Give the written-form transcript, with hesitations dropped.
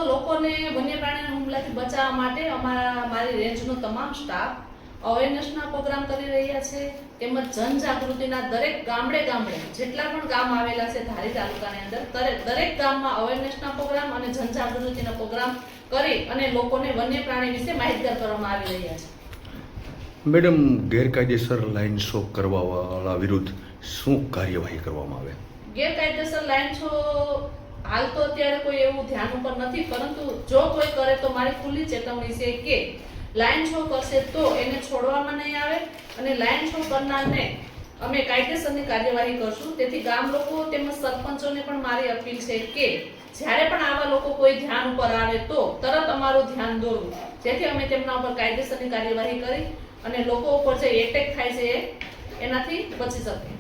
લોકોને વન્ય પ્રાણીના હુમલાથી બચાવવા માટે મારી રેન્જનો તમામ સ્ટાફ અવેરનેસના પ્રોગ્રામ કરી રહ્યા છે, તેમજ જનજાગૃતિના દરેક ગામડે જેટલા પણ ગામ આવેલા છે ધારી તાલુકાની અંદર દરેક ગામમાં અવેરનેસના પ્રોગ્રામ અને જનજાગૃતિના પ્રોગ્રામ કરી અને લોકોને વન્ય પ્રાણી વિશે માહિતગાર કરવામાં આવી રહ્યા છે। મેડમ, ગેરકાયદેસર લાઇન શો કરવાવાળા વિરુદ્ધ શું કાર્યવાહી કરવામાં આવે? ગેરકાયદેસર લાઈન શો હાલ તો અત્યારે કોઈ એવું ધ્યાન ઉપર નથી, પરંતુ જો કોઈ કરે તો મારી ખુલ્લી ચેતવણી છે કે લાઈન શો કરશે તો એને છોડવામાં નહીં આવે અને લાઈન શો કરનારને અમે કાયદેસરની કાર્યવાહી કરશું। તેથી ગામ લોકો તેમજ સરપંચોને પણ મારી અપીલ છે કે જ્યારે પણ આવા લોકો કોઈ ધ્યાન ઉપર આવે તો તરત અમારું ધ્યાન દોરવું, જેથી અમે તેમના ઉપર કાયદેસરની કાર્યવાહી કરી અને લોકો ઉપર જે એટેક થાય છે એનાથી બચી શકે।